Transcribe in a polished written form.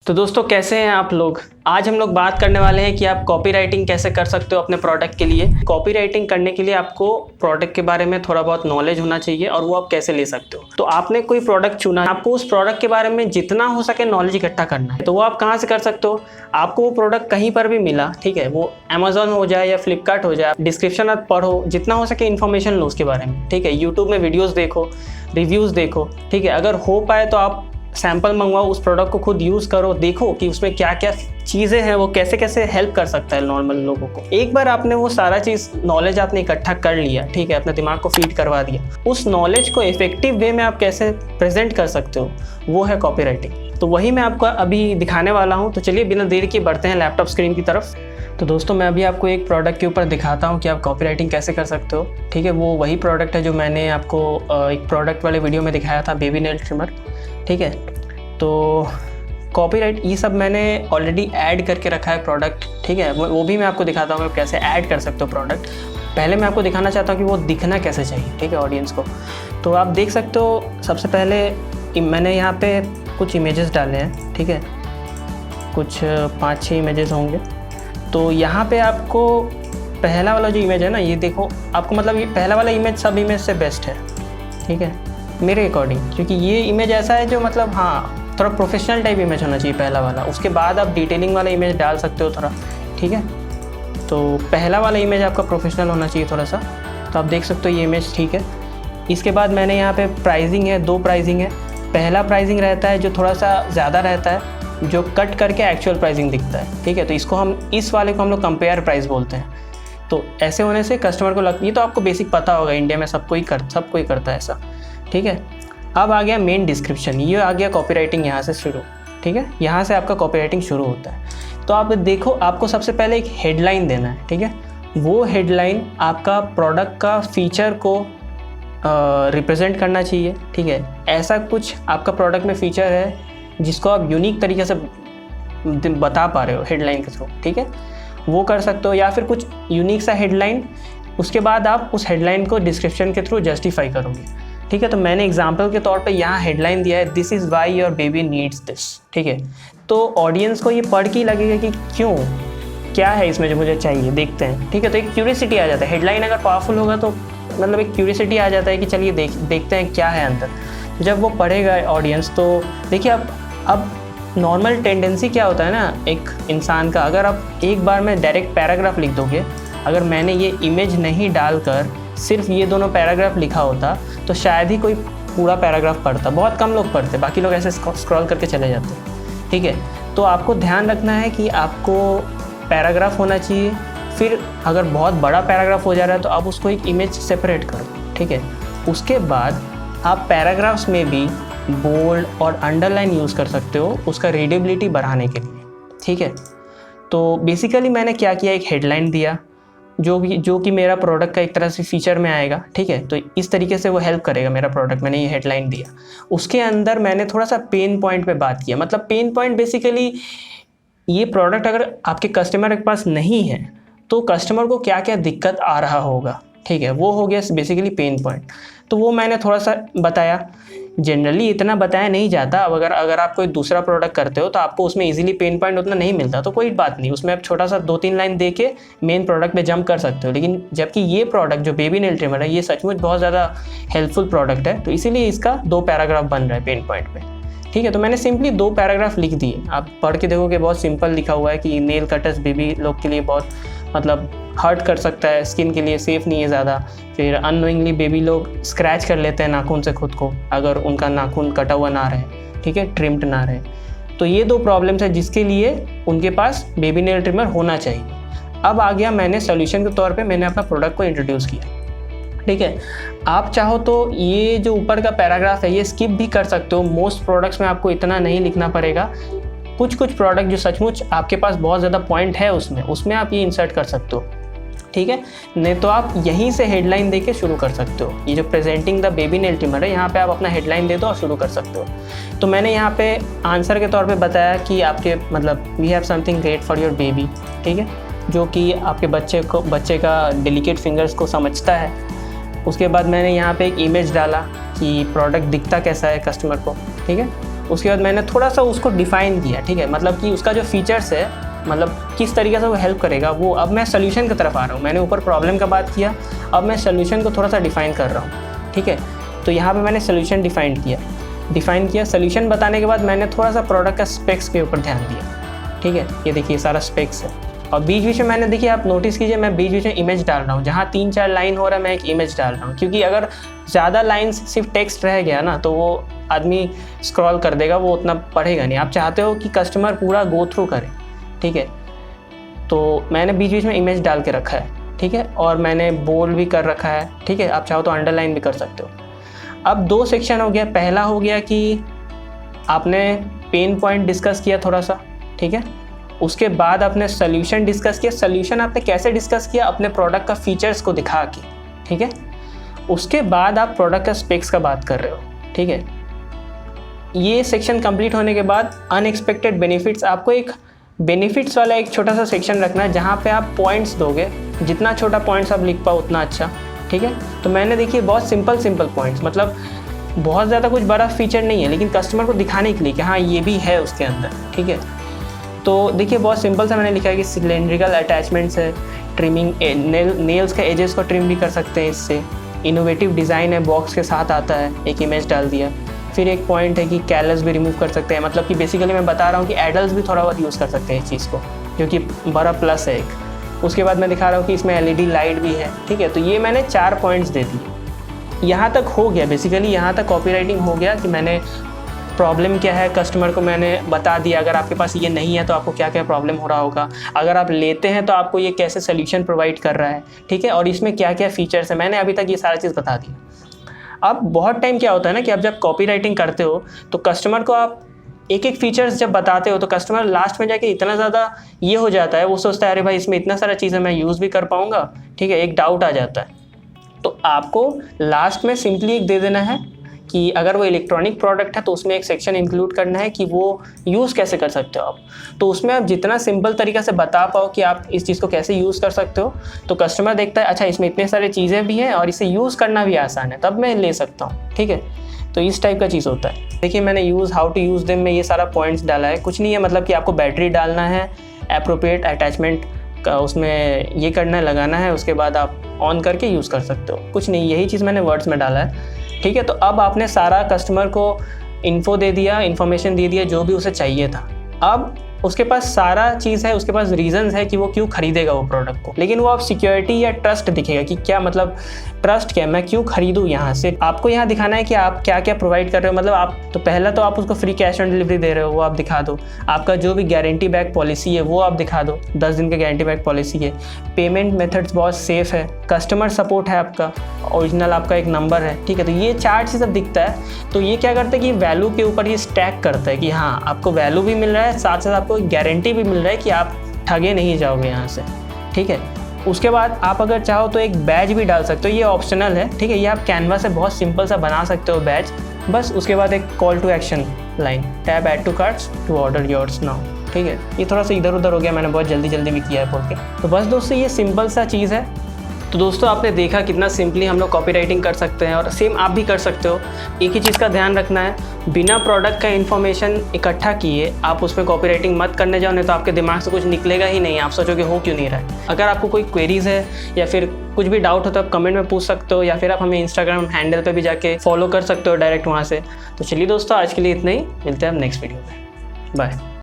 तो दोस्तों कैसे हैं आप लोग। आज हम लोग बात करने वाले हैं कि आप कॉपीराइटिंग कैसे कर सकते हो अपने प्रोडक्ट के लिए। कॉपीराइटिंग करने के लिए आपको प्रोडक्ट के बारे में थोड़ा बहुत नॉलेज होना चाहिए और वो आप कैसे ले सकते हो। तो आपने कोई प्रोडक्ट चुना, आपको उस प्रोडक्ट के बारे में जितना हो सके नॉलेज इकट्ठा करना है। तो वो आप कहाँ से कर सकते हो। आपको वो प्रोडक्ट कहीं पर भी मिला, ठीक है, वो अमेजोन हो जाए या फ्लिपकार्ट हो जाए, डिस्क्रिप्शन आप पढ़ो, जितना हो सके इन्फॉर्मेशन लो उसके बारे में, ठीक है। यूट्यूब में वीडियोज़ देखो, रिव्यूज़ देखो, ठीक है। अगर हो पाए तो आप सैंपल मंगवाओ, उस प्रोडक्ट को खुद यूज़ करो, देखो कि उसमें क्या क्या चीज़ें हैं, वो कैसे कैसे हेल्प कर सकता है नॉर्मल लोगों को। एक बार आपने वो सारा चीज़ नॉलेज आपने इकट्ठा कर लिया, ठीक है, अपने दिमाग को फीड करवा दिया, उस नॉलेज को इफेक्टिव वे में आप कैसे प्रेजेंट कर सकते हो, वो है कॉपीराइटिंग। तो वही मैं आपको अभी दिखाने वाला हूँ। तो चलिए बिना देर के बढ़ते हैं लैपटॉप स्क्रीन की तरफ। तो दोस्तों मैं अभी आपको एक प्रोडक्ट के ऊपर दिखाता हूँ कि आप कॉपीराइटिंग कैसे कर सकते हो, ठीक है। वो वही प्रोडक्ट है जो मैंने आपको एक प्रोडक्ट वाले वीडियो में दिखाया था, बेबी नेल ट्रिमर, ठीक है। तो कॉपीराइट ये सब मैंने ऑलरेडी ऐड करके रखा है प्रोडक्ट, ठीक है। वो भी मैं आपको दिखाता हूँ आप कैसे ऐड कर सकते हो प्रोडक्ट। पहले मैं आपको दिखाना चाहता हूँ कि वो दिखना कैसे चाहिए, ठीक है, ऑडियंस को। तो आप देख सकते हो, सबसे पहले मैंने यहाँ पे कुछ इमेजेस डाले हैं, ठीक है, कुछ 5-6 इमेजेस होंगे। तो यहाँ पे आपको पहला वाला जो इमेज है ना, ये देखो, आपको मतलब ये पहला वाला इमेज सब इमेज से बेस्ट है, ठीक है, मेरे अकॉर्डिंग, क्योंकि ये इमेज ऐसा है जो मतलब हाँ थोड़ा प्रोफेशनल टाइप इमेज होना चाहिए पहला वाला। उसके बाद आप डिटेलिंग वाला इमेज डाल सकते हो थोड़ा, ठीक है। तो पहला वाला इमेज आपका प्रोफेशनल होना चाहिए थोड़ा सा। तो आप देख सकते हो ये इमेज, ठीक है। इसके बाद मैंने यहाँ पे प्राइसिंग है, 2 प्राइसिंग है। पहला प्राइसिंग रहता है जो थोड़ा सा ज़्यादा रहता है, जो कट करके एक्चुअल प्राइसिंग दिखता है, ठीक है। तो इसको इस वाले को हम लोग कंपेयर प्राइस बोलते हैं। तो ऐसे होने से कस्टमर को लगती है, तो आपको बेसिक पता होगा, इंडिया में सब कोई करता है ऐसा, ठीक है। अब आ गया मेन डिस्क्रिप्शन, ये आ गया कॉपीराइटिंग यहाँ से शुरू, ठीक है। यहाँ से आपका कॉपीराइटिंग शुरू होता है। तो आप देखो, आपको सबसे पहले एक हेडलाइन देना है, ठीक है। वो हेडलाइन आपका प्रोडक्ट का फीचर को रिप्रेजेंट करना चाहिए, ठीक है। ऐसा कुछ आपका प्रोडक्ट में फीचर है जिसको आप यूनिक तरीके से बता पा रहे हो हेडलाइन के थ्रू, ठीक है, वो कर सकते हो। या फिर कुछ यूनिक सा हेडलाइन, उसके बाद आप उस हेडलाइन को डिस्क्रिप्शन के थ्रू जस्टिफाई करोगे, ठीक है। तो मैंने एग्जाम्पल के तौर पे यहाँ हेडलाइन दिया है, this is why your baby needs this, ठीक है। तो ऑडियंस को ये पढ़ के लगेगा कि क्यों, क्या है इसमें जो मुझे चाहिए, देखते हैं, ठीक है। तो एक क्यूरियोसिटी आ जाता है। हेडलाइन अगर पावरफुल होगा तो मतलब एक क्यूरियोसिटी आ जाता है कि चलिए देखते हैं क्या है अंदर। तो जब वो पढ़ेगा ऑडियंस, तो देखिए अब नॉर्मल टेंडेंसी क्या होता है ना एक इंसान का, अगर आप एक बार में डायरेक्ट पैराग्राफ लिख दोगे, अगर मैंने ये इमेज नहीं डालकर सिर्फ ये दोनों पैराग्राफ लिखा होता तो शायद ही कोई पूरा पैराग्राफ पढ़ता, बहुत कम लोग पढ़ते, बाकी लोग ऐसे स्क्रॉल करके चले जाते, ठीक है। तो आपको ध्यान रखना है कि आपको पैराग्राफ होना चाहिए। फिर अगर बहुत बड़ा पैराग्राफ हो जा रहा है तो आप उसको एक इमेज सेपरेट करो, ठीक है। उसके बाद आप पैराग्राफ्स में भी बोल्ड और अंडरलाइन यूज़ कर सकते हो उसका रीडेबिलिटी बढ़ाने के लिए, ठीक है। तो बेसिकली मैंने क्या किया, एक हेडलाइन दिया जो कि मेरा प्रोडक्ट का एक तरह से फीचर में आएगा, ठीक है। तो इस तरीके से वो हेल्प करेगा मेरा प्रोडक्ट। मैंने ये हेडलाइन दिया, उसके अंदर मैंने थोड़ा सा पेन पॉइंट पे बात किया। मतलब पेन पॉइंट बेसिकली ये प्रोडक्ट अगर आपके कस्टमर के पास नहीं है तो कस्टमर को क्या क्या दिक्कत आ रहा होगा, ठीक है, वो हो गया बेसिकली पेन पॉइंट। तो वो मैंने थोड़ा सा बताया। जनरली इतना बताया नहीं जाता। अब अगर आप कोई दूसरा प्रोडक्ट करते हो तो आपको उसमें इजीली पेन पॉइंट उतना नहीं मिलता, तो कोई बात नहीं, उसमें आप छोटा सा 2-3 लाइन दे के मेन प्रोडक्ट पे जंप कर सकते हो। लेकिन जबकि ये प्रोडक्ट जो बेबी नेल ट्रिमर है, ये सचमुच बहुत ज़्यादा हेल्पफुल प्रोडक्ट है, तो इसीलिए इसका 2 पैराग्राफ बन रहा है पेन पॉइंट पे, ठीक है। तो मैंने सिंपली 2 पैराग्राफ लिख दिए। आप पढ़ के देखोगे बहुत सिंपल लिखा हुआ है कि नेल कटर्स बेबी लोग के लिए बहुत मतलब हर्ट कर सकता है, स्किन के लिए सेफ़ नहीं है ज़्यादा। फिर अननोइंगली बेबी लोग स्क्रैच कर लेते हैं नाखून से खुद को, अगर उनका नाखून कटा हुआ ना रहे, ठीक है, ट्रिम्ड ना रहे। तो ये 2 प्रॉब्लम्स है जिसके लिए उनके पास बेबी नेल ट्रिमर होना चाहिए। अब आ गया, मैंने सोल्यूशन के तौर पे मैंने अपना प्रोडक्ट को इंट्रोड्यूस किया, ठीक है। आप चाहो तो ये जो ऊपर का पैराग्राफ है ये स्किप भी कर सकते हो। मोस्ट प्रोडक्ट्स में आपको इतना नहीं लिखना पड़ेगा। कुछ प्रोडक्ट जो सचमुच आपके पास बहुत ज़्यादा पॉइंट है उसमें आप ये इंसर्ट कर सकते हो, ठीक है। नहीं तो आप यहीं से हेडलाइन देके शुरू कर सकते हो। ये जो presenting the baby nail trimmer है, यहाँ पे आप अपना हेडलाइन दे दो और शुरू कर सकते हो। तो मैंने यहाँ पे आंसर के तौर पे बताया कि आपके मतलब we have something great for your baby, ठीक है, जो कि आपके बच्चे का डेलिकेट फिंगर्स को समझता है। उसके बाद मैंने यहाँ पे एक इमेज डाला कि प्रोडक्ट दिखता कैसा है कस्टमर को, ठीक है। उसके बाद मैंने थोड़ा सा उसको डिफ़ाइन किया, ठीक है, मतलब कि उसका जो फीचर्स है, मतलब किस तरीके से वो हेल्प करेगा वो। अब मैं सोल्यूशन की तरफ आ रहा हूँ। मैंने ऊपर प्रॉब्लम का बात किया, अब मैं सोल्यूशन को थोड़ा सा डिफ़ाइन कर रहा हूँ, ठीक है। तो यहाँ पे मैंने सोल्यूशन डिफ़ाइन किया। सोल्यूशन बताने के बाद मैंने थोड़ा सा प्रोडक्ट का स्पेक्स के ऊपर ध्यान दिया, ठीक है। ये देखिए सारा स्पेक्स है, और बीच बीच में मैंने, देखिए आप नोटिस कीजिए, मैं बीच बीच में इमेज डाल रहा हूँ। जहाँ 3-4 लाइन हो रहा है मैं एक इमेज डाल रहा हूँ, क्योंकि अगर ज़्यादा लाइन्स सिर्फ टेक्स्ट रह गया ना तो वो आदमी स्क्रॉल कर देगा, वो उतना पढ़ेगा नहीं। आप चाहते हो कि कस्टमर पूरा गो थ्रू करे, ठीक है। तो मैंने बीच बीच में इमेज डाल के रखा है, ठीक है, और मैंने बोल्ड भी कर रखा है, ठीक है। आप चाहो तो अंडरलाइन भी कर सकते हो। अब 2 सेक्शन हो गया। पहला हो गया कि आपने पेन पॉइंट डिस्कस किया थोड़ा सा, ठीक है। उसके बाद आपने सोल्यूशन डिस्कस किया। सोल्यूशन आपने कैसे डिस्कस किया? अपने प्रोडक्ट का फीचर्स को दिखा के, ठीक है। उसके बाद आप प्रोडक्ट का स्पेक्स का बात कर रहे हो, ठीक है। ये सेक्शन कंप्लीट होने के बाद अनएक्सपेक्टेड बेनिफिट्स, आपको एक बेनिफिट्स वाला एक छोटा सा सेक्शन रखना है, जहाँ पे आप पॉइंट्स दोगे। जितना छोटा पॉइंट्स आप लिख पाओ उतना अच्छा, ठीक है। तो मैंने देखिए बहुत सिंपल पॉइंट्स, मतलब बहुत ज़्यादा कुछ बड़ा फीचर नहीं है, लेकिन कस्टमर को दिखाने के लिए कि हाँ ये भी है उसके अंदर, ठीक है। तो देखिए बहुत सिंपल सा मैंने लिखा है कि सिलेंड्रिकल अटैचमेंट्स है, ट्रिमिंग, नेल्स का एजेस को ट्रिम भी कर सकते हैं इससे। इनोवेटिव डिज़ाइन है, बॉक्स के साथ आता है, एक इमेज डाल दिया। फिर एक पॉइंट है कि कैलस भी रिमूव कर सकते हैं, मतलब कि बेसिकली मैं बता रहा हूँ कि एडल्ट भी थोड़ा बहुत यूज़ कर सकते हैं इस चीज़ को, जो कि बड़ा प्लस है एक। उसके बाद मैं दिखा रहा हूँ कि इसमें LED लाइट भी है, ठीक है। तो ये मैंने 4 पॉइंट्स दे दिए। यहाँ तक हो गया, बेसिकली यहाँ तक कॉपी राइटिंग हो गया कि मैंने प्रॉब्लम क्या है कस्टमर को मैंने बता दिया। अगर आपके पास ये नहीं है तो आपको क्या क्या प्रॉब्लम हो रहा होगा, अगर आप लेते हैं तो आपको ये कैसे सोल्यूशन प्रोवाइड कर रहा है, ठीक है, और इसमें क्या क्या फीचर्स है, मैंने अभी तक ये सारा चीज़ बता दी। अब बहुत टाइम क्या होता है ना कि आप जब कॉपी राइटिंग करते हो तो कस्टमर को आप एक फीचर्स जब बताते हो तो कस्टमर लास्ट में जाके इतना ज़्यादा ये हो जाता है, वो सोचता है अरे भाई इसमें इतना सारा चीज़ें मैं यूज़ भी कर पाऊँगा, ठीक है, एक डाउट आ जाता है। तो आपको लास्ट में सिंपली एक दे देना है कि अगर वो इलेक्ट्रॉनिक प्रोडक्ट है तो उसमें एक सेक्शन इंक्लूड करना है कि वो यूज़ कैसे कर सकते हो आप। तो उसमें आप जितना सिंपल तरीक़ा से बता पाओ कि आप इस चीज़ को कैसे यूज़ कर सकते हो, तो कस्टमर देखता है अच्छा इसमें इतने सारे चीज़ें भी हैं और इसे यूज़ करना भी आसान है, तब मैं ले सकता हूँ, ठीक है। तो इस टाइप का चीज़ होता है। देखिए मैंने हाउ टू यूज़ देम में ये सारा पॉइंट्स डाला है। कुछ नहीं है, मतलब कि आपको बैटरी डालना है, एप्रोप्रिएट अटैचमेंट का उसमें ये करना है, लगाना है, उसके बाद आप ऑन करके यूज़ कर सकते हो। कुछ नहीं, यही चीज़ मैंने वर्ड्स में डाला है, ठीक है। तो अब आपने सारा कस्टमर को इन्फॉर्मेशन दे दिया जो भी उसे चाहिए था। अब उसके पास सारा चीज़ है, उसके पास रीजंस है कि वो क्यों खरीदेगा वो प्रोडक्ट को, लेकिन वो आप सिक्योरिटी या ट्रस्ट दिखेगा कि क्या, मतलब ट्रस्ट क्या, मैं क्यों खरीदूँ यहाँ से। आपको यहाँ दिखाना है कि आप क्या क्या प्रोवाइड कर रहे हो, मतलब आप तो पहला तो आप उसको फ्री कैश ऑन डिलीवरी दे रहे हो, वो आप दिखा दो। आपका जो भी गारंटी बैक पॉलिसी है वो आप दिखा दो, 10 दिन का गारंटी बैक पॉलिसी है। पेमेंट मेथड्स बहुत सेफ है, कस्टमर सपोर्ट है आपका, ओरिजिनल आपका एक नंबर है, ठीक है। तो ये 4 चीज़ अब दिखता है। तो ये क्या करता है कि वैल्यू के ऊपर ये स्टैक करता है कि हाँ आपको वैल्यू भी मिल रहा है, साथ साथ आपको गारंटी भी मिल रहा है कि आप ठगे नहीं जाओगे यहाँ से, ठीक है। उसके बाद आप अगर चाहो तो एक बैज भी डाल सकते हो, ये ऑप्शनल है, ठीक है। ये आप कैनवा से बहुत सिंपल सा बना सकते हो बैज, बस। उसके बाद एक call to action line, tap add to carts to order yours now, ठीक है। ये थोड़ा सा इधर उधर हो गया, मैंने बहुत जल्दी में किया है बोल के। तो बस दोस्तों ये सिंपल सा चीज़ है। तो दोस्तों आपने देखा कितना सिंपली हम लोग कॉपी राइटिंग कर सकते हैं, और सेम आप भी कर सकते हो। एक ही चीज़ का ध्यान रखना है, बिना प्रोडक्ट का इन्फॉर्मेशन इकट्ठा किए आप उसमें कॉपी राइटिंग मत करने जाओ, नहीं तो आपके दिमाग से कुछ निकलेगा ही नहीं, आप सोचोगे हो क्यों नहीं रहा है। अगर आपको कोई क्वेरीज़ है या फिर कुछ भी डाउट हो तो आप कमेंट में पूछ सकते हो, या फिर आप हमें इंस्टाग्राम हैंडल पर भी जाके फॉलो कर सकते हो डायरेक्ट वहाँ से। तो चलिए दोस्तों आज के लिए इतना ही, मिलते हैं हम नेक्स्ट वीडियो में, बाय।